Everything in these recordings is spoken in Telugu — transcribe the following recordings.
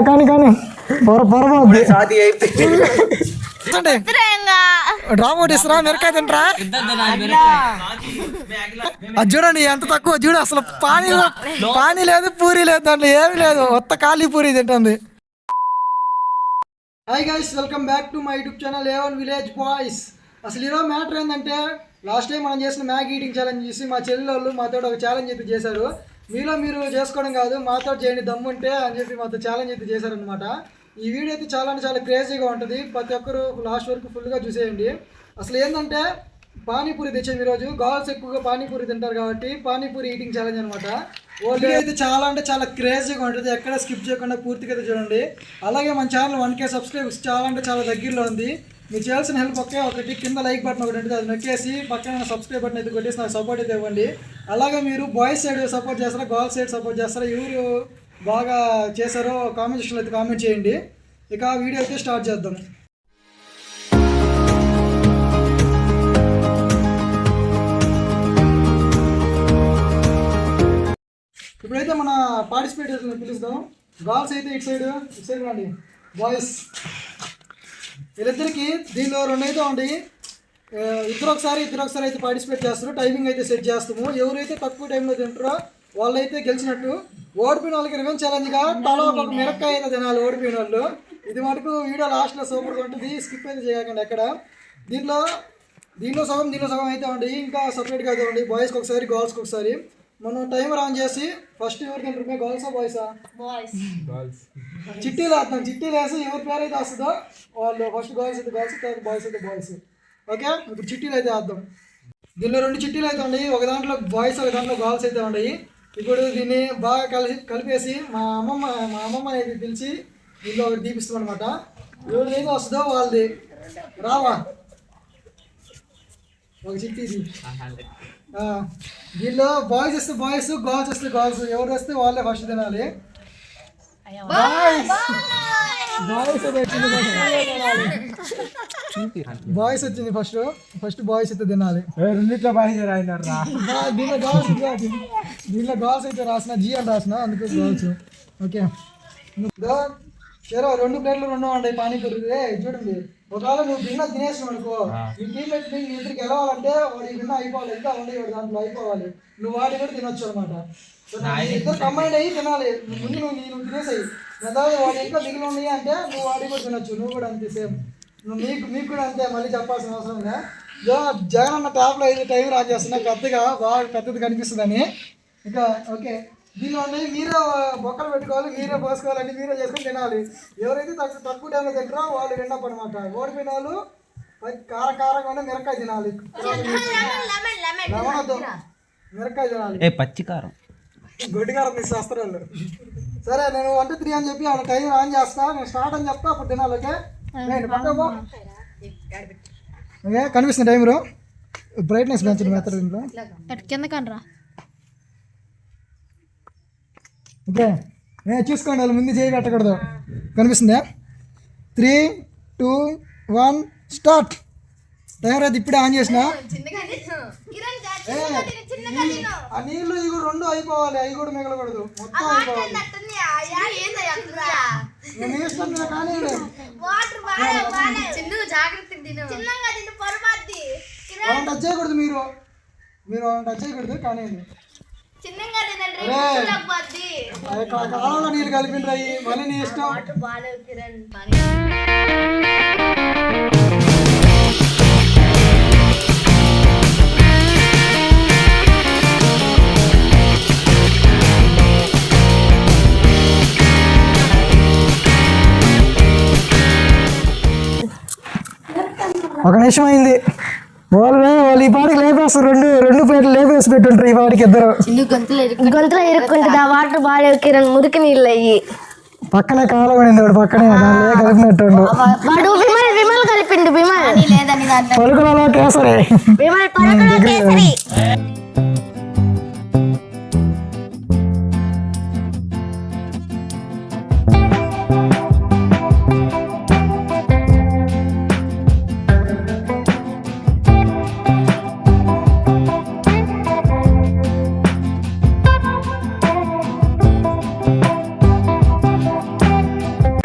కానీ కానీ రామోటిస్రా మిరకాయ తింటరా అది చూడండి ఎంత తక్కువ చూడు అసలు పానీ లేదు పూరి లేదు దాంట్లో ఏమి లేదు మొత్తం ఖాళీ పూరి తింటుంది. Hi guys, welcome back to my YouTube channel A1 village boys. అసలు ఈరోజు మ్యాటర్ ఏంటంటే లాస్ట్ టైం మనం చేసిన మ్యాగీ ఈటింగ్ ఛాలెంజ్ చేసి మా చెల్లెళ్ళు మాతో ఒక ఛాలెంజ్ అయితే చేశారు. మీరు చేసుకోవడం కాదు మాతో చేయండి దమ్ముంటే అని చెప్పి మాతో ఛాలెంజ్ అయితే చేశారనమాట. ఈ వీడియో అయితే చాలా అంటే చాలా క్రేజీగా ఉంటుంది. ప్రతి ఒక్కరు లాస్ట్ వరకు ఫుల్గా చూసేయండి. అసలు ఏంటంటే పానీపూరి తెచ్చాము ఈరోజు. గర్ల్స్ ఎక్కువగా పానీపూరి తింటారు కాబట్టి పానీపూరి ఈటింగ్ ఛాలెంజ్ అనమాట. ఓన్లీ అయితే చాలా అంటే చాలా క్రేజీగా ఉంటుంది. ఎక్కడ స్కిప్ చేయకుండా పూర్తిగా అయితే చూడండి. అలాగే మన ఛానల్ 1K సబ్స్క్రైబర్స్ చాలా అంటే చాలా దగ్గరలో ఉంది. మీరు చేయాల్సిన హెల్ప్ ఒకటి కింద లైక్ బటన్ ఒకటి ఉంటుంది, అది నొక్కేసి పక్కన సబ్స్క్రైబ్ బటన్ అయితే కొట్టేసి నాకు సపోర్ట్ అయితే ఇవ్వండి. అలాగే మీరు బాయ్స్ సైడ్ సపోర్ట్ చేస్తారా గర్ల్స్ సైడ్ సపోర్ట్ చేస్తారా, ఎవరు బాగా చేశారో కామెంట్ సెక్షన్లో అయితే కామెంట్ చేయండి. ఇక వీడియో అయితే స్టార్ట్ చేద్దాం. ఇప్పుడైతే మన పార్టిసిపేటర్స్ పిలుస్తాం. గర్ల్స్ అయితే ఇటు సైడ్ రండి. బాయ్స్ వీళ్ళిద్దరికి దీనిలో రెండు అయితే ఉండి ఇద్దరు ఒకసారి అయితే పార్టిసిపేట్ చేస్తారు. టైమింగ్ అయితే సెట్ చేస్తాము. ఎవరైతే తక్కువ టైంలో తింటారో వాళ్ళైతే గెలిచినట్టు. ఓడిపోయిన వాళ్ళకి రివెంజ్ ఛాలెంజ్గా తలా ఒక మిరపకాయ అయితే తినాలి ఓడిపోయిన వాళ్ళు. ఇది మటుకు వీడియో లాస్ట్లో సూపర్గా ఉంటుంది, స్కిప్ అయితే చేయకండి ఎక్కడ. దీనిలో సగం అయితే ఉండి ఇంకా సపరేట్గా అయితే ఉండి బాయ్స్కి ఒకసారి గర్ల్స్కి ఒకసారి. మనం టైమర్ ఆన్ చేసి ఫస్ట్ ఎవరు తింటారు, గర్ల్సా బాయ్సా? చిట్టీలు వేస్తాం. చిట్టీలు వేసి ఎవరి పేరు అయితే వస్తుందో వాళ్ళు ఫస్ట్ గర్ల్స్ అయితే గర్ల్స్, తర్వాత బాయ్స్ అయితే బాయ్స్. ఓకే, ఇప్పుడు చిట్టీలు అయితే వేద్దాం. దీనిలో రెండు చిట్టీలు అయితే ఉన్నాయి. ఒక దాంట్లో బాయ్స్ ఒక దాంట్లో గర్ల్స్ అయితే ఉన్నాయి. ఇప్పుడు దీన్ని బాగా కలిపేసి మా అమ్మమ్మ అయితే పిలిచి దీనిలో ఒకటి తీపిస్తాం అనమాట. ఎవరు ఏదో వస్తుందో వాళ్ళది. రావా ఒక చిట్టీది. దీనిలో బాయ్స్ వస్తే బాయ్స్, గర్ల్స్ వస్తే గర్ల్స్. ఎవరు వస్తే వాళ్ళే ఫస్ట్ తినాలి. బాయ్స్ వచ్చింది ఫస్ట్ బాయ్స్ అయితే తినాలి. దీనిలో గర్ల్స్ అయితే రాసిన జీ అని రాసిన, అందుకే గర్ల్స్. ఓకే, సరే 2 ప్లేట్లు 2 ఉంటాయి పానీపూరి. చూడండి, ఒకవేళ నువ్వు భిన్న తినేసావు అనుకో, నీ టీమ్మేట్ నీ ఇద్దరికి గెలవాలంటే వాడి భిన్న అయిపోవాలి. ఇంకా ఉండే దాంట్లో అయిపోవాలి. నువ్వు వాడి కూడా తినొచ్చు అనమాట. ఇద్దరు కంబైండ్ అయ్యి తినాలి. ముందు నువ్వు తినేసాయి లేదా వాడి ఇంకా మిగిలి ఉన్నాయి అంటే నువ్వు వాడి కూడా తినొచ్చు. నువ్వు కూడా అంతే సేమ్. మీకు కూడా అంతే, మళ్ళీ చెప్పాల్సిన అవసరం లే. జగన్ అన్న ట్యాప్లో అయితే టైం రాన్ చేస్తున్నా బాగా పెద్దది కనిపిస్తుందని. ఇంకా ఓకే, దీనిలో ఉన్నాయి. మీరే బొక్కలు పెట్టుకోవాలి, మీరే పోసుకోవాలని మీరే చేసుకొని తినాలి. ఎవరైతే తక్కువ టైంలో తింటారో వాళ్ళు విన్నప్పుడు అనమాట. ఓడిపోయిన వాళ్ళు కారంగా ఉండే మిరకాయ తినాలి. లెమనతో మిరకాయ తినాలి. పచ్చి కారం గొడ్డి కారం తీసేస్తారు వాళ్ళు. సరే, నేను 1 2 3 అని చెప్పి ఆ టైం ఆన్ చేస్తా. నేను స్టార్ట్ అని చెప్తా, అప్పుడు తినాలి. ఓకే, ఓకే కనిపిస్తుంది టైంలో. బ్రైట్నెస్ పెంచండి మెత్తడు దీంట్లో కింద కనరా. ఓకే, చూసుకోండి, వాళ్ళు ముందు చేయి పెట్టకూడదు. కనిపిస్తుందా? 3 2 1 స్టార్ట్. టైమర్ అయితే ఇప్పుడే ఆన్ చేసిన. ఆ నీళ్ళు ఇవి 2 అయిపోవాలి, అవి కూడా మిగలకూడదు, మొత్తం అయిపోవాలి. కానీ టచ్ చేయకూడదు, మీరు టచ్ చేయకూడదు. కానీ కాలంలో నీళ్ళు కలిపిండ్రాయి, మళ్ళీ నీ ఇష్టం. ఒక నిమిషం అయింది. వాళ్ళు ఈ పాటికి లేపేస్తారు. రెండు ప్లేట్లు లేపేసి పెట్టుంటారు ఈ పాటికి ఇద్దరు. గొంతులో ఇరుక్కుంటుంది ఆ వాటర్ బాగా కిరణ్ మురికి నీళ్ళు అయ్యి. పక్కనే కాలం పడింది, వాడు పక్కనే కలిపినట్టు. వాడు విమల్ కలిపిండు. పలుకులలో కేసరి.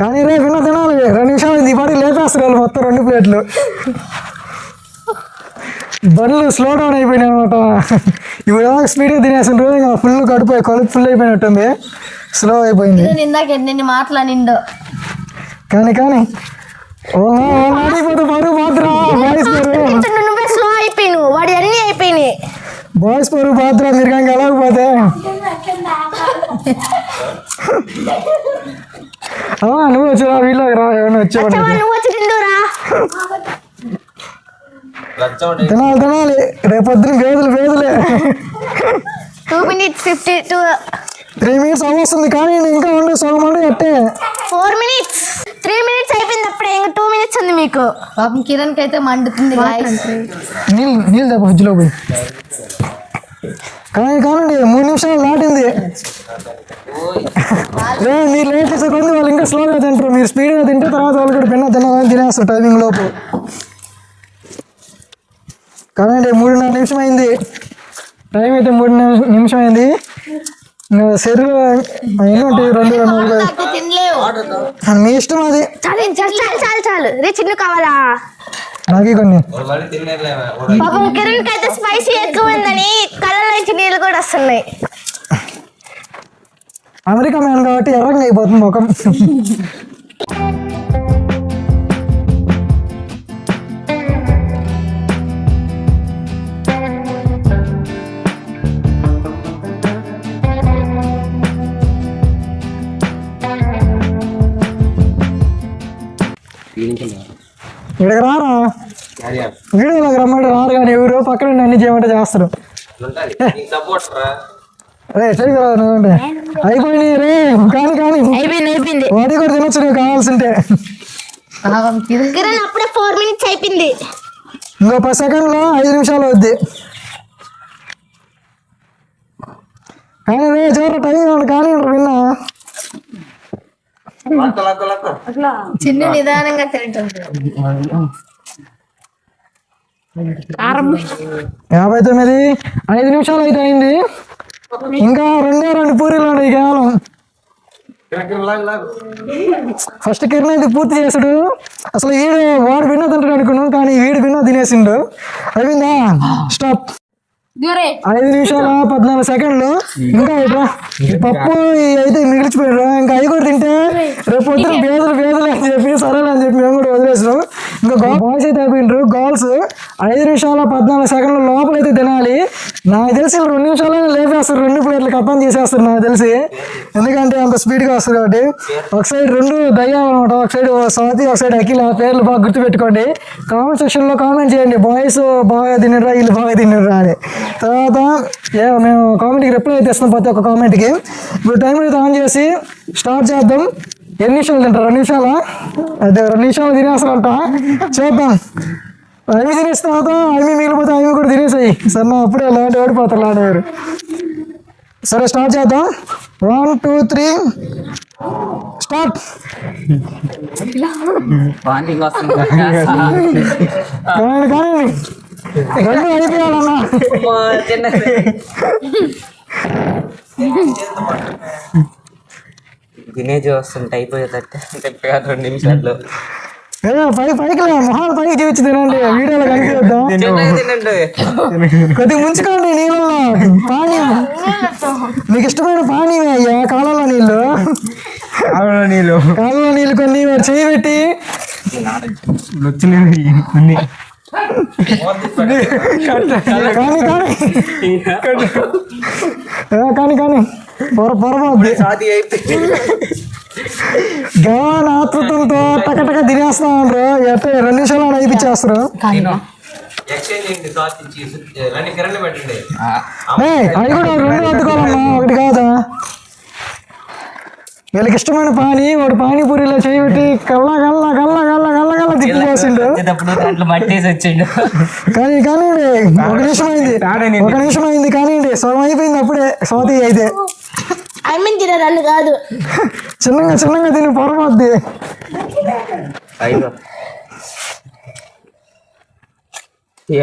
కానీ రేపు విన్న తినాలి 2 నిమిషాలు ఈ పాటి లేపేస్తారు వాళ్ళు మొత్తం 2 ప్లేట్లు. బండ్లు స్లో డౌన్ అయిపోయినాయి అనమాట. ఇప్పుడు స్పీడ్గా తినేసిండ్రు, ఇంకా కడుపు ఫుల్ అయిపోయినట్టుంది, స్లో అయిపోయింది. ఇందాక ఎన్ని మాట్లాడిండో కానీ పరువు మాత్రం నువ్వే స్లో అయిపోయినావు, వాడి అన్ని అయిపోయినాయి. బాయ్స్ పరువు మాత్రం మీరు కానీ వెళ్ళకపోతే నువ్వు వచ్చిరా వీళ్ళకి రా, ఏమైనా వచ్చేవాడు. నువ్వు వచ్చి తిందురా. తినాలి రేపొద్దున వేదులే. 2 minutes 52. 3 minutes అవ్వస్తుంది కానీ ఇంకా ఉండే సగం అంటే అట్టే 4 minutes 3 minutes అయిపోయింది అప్పుడే, ఇంకా 2 minutes ఉంది మీకు. పాపం కిరణ్ కి అయితే మండుతుంది. నీళ్ళు తప్ప ఫ్రిడ్జ్లో పోయి కానండి 3 నిమిషాలు దాటింది. మీరు లేట్ చేసే కొద్ది వాళ్ళు ఇంకా స్లోగా తింటారు, మీరు స్పీడ్గా తింటే తర్వాత వాళ్ళు కూడా తినాలని తినేస్తారు టైమింగ్ లోపు. కానండి 3.5 నిమిషం అయింది, టైం అయితే 3 నిమిషం అయింది. ఇంకా శరీరం ఎన్ని ఉంటాయి 2 మీ ఇష్టం అది. చాలు రే చిన్ను కావాలా నాకే కొన్ని. పాపం కిరణ్ కి అయితే స్పైసీ ఎక్కువ ఉందని కళ్ళ నుంచి నీళ్ళు కూడా వస్తున్నాయి. అమెరికా మ్యాన్ కాబట్టి ఎర్రంగా అయిపోతుంది ముఖం. ఇక్కడికి రారా, వీడియోలోకి రమ్మంటే రారు కానీ ఎవరు పక్కన అన్ని చేయమంటే చేస్తారు. నువ్వంటే అయిపోయినాయి రే. కానీ అయిపోయింది వాటి కూడా తినొచ్చు నువ్వు కావాల్సింటే. కిరణ్ అప్పుడే 4 minutes అయిపోయింది, ఇంకో 10 సెకండ్లో 5 నిమిషాలు అవుద్ది. కానీ రే చివరి టైం కానీ విన్నా చిన్న నిదానంగా తింటుంది. 59 5 నిమిషాలు అయితే అయింది, ఇంకా 2 పూరీలు ఉన్నాయి కేవలం. ఫస్ట్ కిరణ్ అయితే పూర్తి చేసాడు. అసలు వాడు భిన్న తింటాడు అనుకున్నాం కానీ వీడు భిన్న తినేసిండు. అయిపోయిందా స్టాప్. 5 నిమిషాల 14 సెకండ్లు. ఇంకా పప్పు అయితే మిగిలిచిపోయారు, ఇంకా అవి కూడా తింటే రేపు పొద్దున బేదలు అని చెప్పి సరేలే అని చెప్పి మేము కూడా వదిలేసాం. ఇంకా బాయ్స్ అయితే అయిపోయినారు. గర్ల్స్ 5 నిమిషాల 14 సెకండ్ల లోపలైతే తినాలి. నాకు తెలిసి 2 నిమిషాలైనా లేపేస్తారు, 2 ప్లేట్లు కప్పం చేసేస్తారు నాకు తెలిసి, ఎందుకంటే అంత స్పీడ్గా వస్తారు కాబట్టి. ఒక సైడ్ 2 దయ్యాలన్నమాట, ఒక సైడ్ స్వాతి, ఒక సైడ్ అఖిల. పేర్లు బాగా గుర్తుపెట్టుకోండి. కామెంట్ సెక్షన్లో కామెంట్ చేయండి, బాయ్స్ బాగా తినరా వీళ్ళు బాగా తినరా అని. తర్వాత మేము కామెంట్కి రిప్లై అయితే ఇస్తాం ప్రతి ఒక్క కామెంట్కి. ఇప్పుడు టైం అయితే ఆన్ చేసి స్టార్ట్ చేద్దాం. ఎన్ని నిమిషాలు తింటారు? 2 నిమిషాలా? అదే 2 నిమిషాలు తినేస్తారంట. చేద్దాం. అవి తినేసిన తర్వాత అవి మిగిలిపోతే అవి కూడా తినేసాయి. సరే నా అప్పుడే లాంటి ఓడిపోతారు లాంటివారు. సరే స్టార్ట్ చేద్దాం. 1 2 3 స్టార్ట్. కానీ 2 అయిపోయాలన్నా. తినేసి వస్తుంటే అయిపోయేటట్టే 2 నిమిషాల్లో. పైకి మొహాలు పైకి చూపించి తినండి, వీడియోలో కనిపిద్దాం. కొద్దిగా ముంచుకోండి నీళ్ళలో. పానీ మీకు ఇష్టమైన పానీ అయ్యా, కాలంలో నీళ్ళు కొన్ని చేయి పెట్టి కానీ పొరపాటు గవాన్ ఆతృతంతో టకటక తినేస్తా ఉంటారు. 2 నిమిషాలు అయిపించేస్తారు. అవి కూడా 2 అద్దుకోవాలమ్మా, ఒకటి కాదా. వీళ్ళకి ఇష్టమైన పానీ వాడు పానీపూరిలో చేయబెట్టి కల్లా తిప్పి చేసిండు. కానీ 1 నిమిషం అయింది కానీ సగం అయిపోయింది అప్పుడే. స్వాతి అయితే తినరాళ్ళు కాదు, చిన్నగా తిని పొరపాద్ది.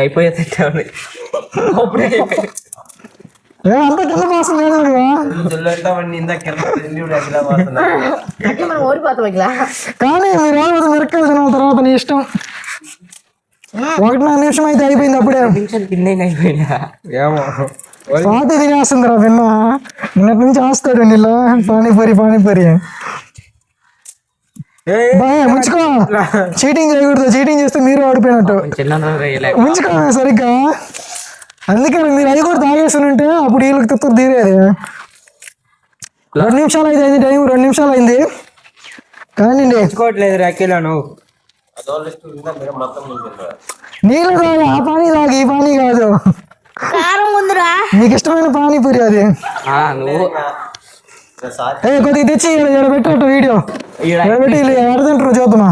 అయిపోయేటట్టే అంత కింద పోస్తుంది మనం ఓడిపోతాం ఇట్లా. కానీ మీరు మిరక్కలు తినాలి తర్వాత నీ ఇష్టం. 1.5 నిమిషం అయితే అయిపోయింది అప్పుడే. కింద అయిపోయినా ఏమో స్వాతి తినేస్తుంది రా పిన్న. నిన్నటి నుంచి ఆస్తాడు నీళ్ళు పానీపూరి ముంచుకో. చీటింగ్ చేయకూడదు, చీటింగ్ చేస్తే మీరు ఓడిపోయినట్టు. ముంచుకో సరిగ్గా. అందుకే మీరు అది కూడా తాగేస్తుంటే అప్పుడు వీళ్ళకి తిత్తు తీరేది. 2 నిమిషాలు అయితే అయింది టైం, 2 నిమిషాలు అయింది కానీ తెచ్చుకోవట్లేదు రాకిలో నువ్వు నీళ్ళు తాగి ఆ పానీ తాగి ఈ పానీ కాదు. కారం ఉందిరా. నీకు ఇష్టమైన పానీపూరి అది. నువ్వు కొద్దిగా తెచ్చి ఇక్కడ పెట్టు వీడియో పెట్టి వీళ్ళు ఎడతింటారు చూద్దామా.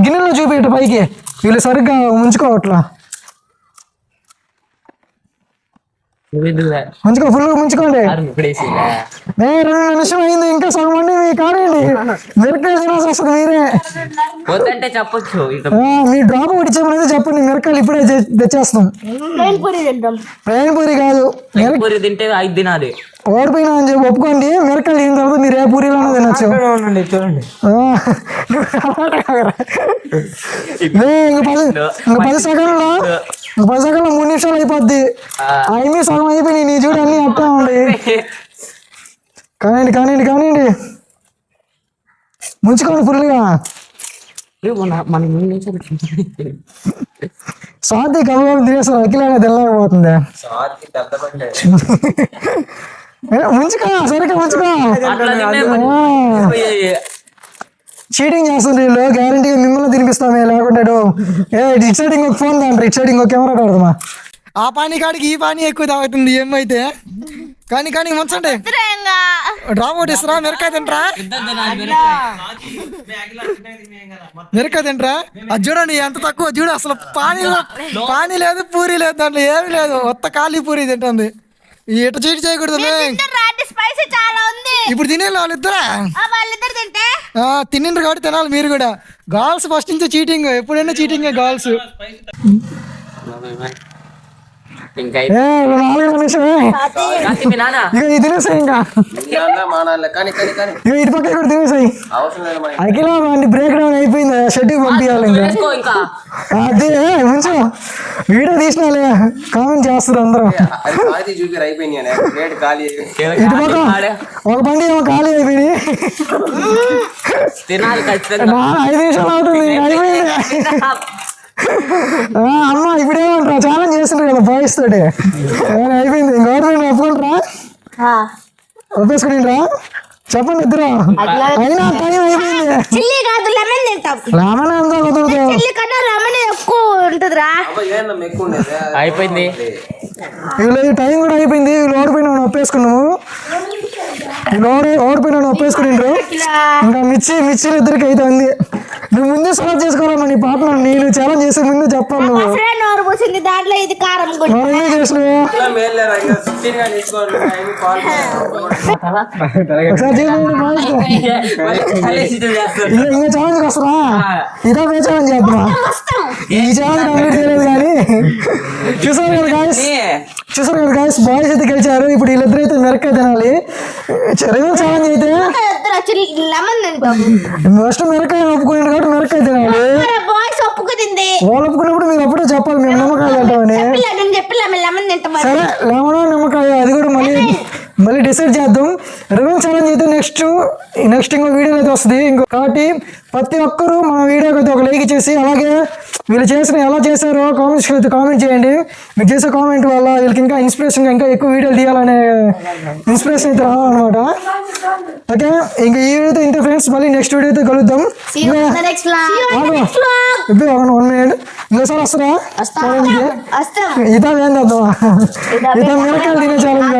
గిన్నెలో చూపెట్టు పైకి. వీళ్ళు సరిగ్గా ముంచుకోవట్లా. ముంచుకో, ఫుల్ ముంచుకోండి. 2 నిమిషం అయింది, ఇంకా సగం మంది కానివ్వండి. మిరకాయలు తినాల్సి వస్తుంది మీరే. వద్దంటే చెప్పొచ్చు. మీ డ్రాప్ ఒకటి ఇచ్చామనేది చెప్పండి, మిరకాయలు ఇప్పుడే తెచ్చేస్తాం. ప్లెయిన్ పూరి కాదు, పూరి తింటే 5 తినాలి. ఓడిపోయినా అని చెప్పి ఒప్పుకోండి. మిరకాయలు తిన్న తర్వాత మీరు ఏ పూరీలోనే తినొచ్చు. చూడండి ఇంకా 10 సెకండ్లో 3 నిమిషాలు అయిపోద్ది. అవి సగం అయిపోయినాయి. నీ చూడు అన్ని అట్టా ఉండి. కానివ్వండి ముంచుకోండి ఫుల్గా. స్వాతి కబుర్లు తినేస్తారు, అఖిలాగా తెల్లకపోతుంది. ముంచుకో సరిగ్గా ముంచుకో. చీటింగ్ చేస్తుంది వీళ్ళు. గ్యారంటీగా మిమ్మల్ని తినిపిస్తామే లేకుంటే. ఇటు సైడ్ ఇంకొక ఫోన్ దాంట్లో, ఇటు సైడ్ ఇంకొక కెమెరా పెడదామా. ఆ పానీ కాడికి ఈ పానీ ఎక్కువ తాగుతుంది ఏమైతే. కానీ ముంచండి. డ్రాప్ ఒకటి ఇస్తారా? మిరకాయ తింటరా? అది చూడండి ఎంత తక్కువ. చూడు అసలు పానీ లేదు, పూరి లేదు, దాంట్లో ఏమి లేదు. కొత్త ఖాళీ పూరి తింటుంది. ఇట చీటి చేయకూడదు. ఇప్పుడు తినేది వాళ్ళిద్దరా? తినిండ్రు కాబట్టి తినాలి మీరు కూడా. గర్ల్స్ ఫస్ట్ నుంచి చీటింగ్, ఎప్పుడైనా చీటింగ్ గర్ల్స్. 4 నిమిషమే తినేసాయి. ఇంకా ఇటు పక్క కూడా తినేసాయి. అఖిలా బ్రేక్ డౌన్ అయిపోయింది, షెడ్యూల్ పంపించాలి. ఇంకా అదే కొంచెం వీడియో తీసినాలే, కామెంట్ చేస్తారు అందరూ. ఇటు పక్క ఒక బండి ఏమో ఖాళీ అయిపోయింది. 5 నిమిషాలు అవుతుంది, అయిపోయింది. అమ్మ ఇప్పుడేమంటారా? ఛాలెంజ్ చేస్తుంటారు కదా బాయ్స్ తోటి. అయిపోయింది. గవర్నమెంట్ ఒప్పేసుకుంటా చెప్పండి ఇద్దరు. అయినా టైం అయిపోయింది. లెమన్ అంతా కుదరదు. అయిపోయింది. వీళ్ళు టైం కూడా అయిపోయింది. వీళ్ళు ఓడిపోయినా ఒప్పేసుకున్నాము. ఓడిపోయినా ఒప్పేసుకునిండ్రు. ఇంకా మిర్చిలు ఇద్దరికి అయితే ఉంది. నువ్వు ముందే సెలెక్ట్ చేసుకోవాలమ్మా నీ పాటలు. నేను ఛాలెంజ్ చేసే ముందే చెప్పాను. నువ్వు దాంట్లో ఇది కారం చేసినావు ఇంకా ఛాలెంజ్ వస్తారా? ఇదే ఛాలెంజ్ చేద్దామా? ఈ ఛాలెంజ్ కంప్లీట్ చేయలేదు కానీ చూసారు కదా గాయస్, బాయ్స్ అయితే గెలిచారు. ఇప్పుడు వీళ్ళిద్దరు అయితే మిరకాయ తినాలి. రివెల్ ఛాలెంజ్ అయితే ఫస్ట్ మిరకాయ ఒప్పుకున్నాడు కాబట్టి మిరకాయ తినాలి. వాళ్ళు ఒప్పుకున్నప్పుడు మీరు అప్పుడే చెప్పాలి మేము నిమ్మకాయ తింటామని. సరే లెమన్ నిమ్మకాయ అది కూడా మళ్ళీ డిసైడ్ చేద్దాం. రివెల్ ఛాలెంజ్ అయితే నెక్స్ట్ ఇంకో వీడియో అయితే వస్తుంది. కాబట్టి ప్రతి ఒక్కరూ మన వీడియోకి అయితే ఒక లైక్ చేసి, అలాగే వీళ్ళు ఎలా చేశారో కామెంట్స్లో అయితే కామెంట్ చేయండి. మీరు చేసే కామెంట్ వల్ల వీళ్ళకి ఇంకా ఇన్స్పిరేషన్గా ఇంకా ఎక్కువ వీడియోలు తీయాలనే ఇన్స్పిరేషన్ అయితే రావాలన్నమాట. ఓకే, ఇంకా ఈ వీడియో అయితే ఇంత ఫ్రెండ్స్. మళ్ళీ నెక్స్ట్ వీడియో అయితే కలుద్దాం. 1 minute ఇంకోసారి వస్తారా? ఇదా ఏం చేద్దామా? ఇదా మిరకాయలు తినే ఛాలెంజ్.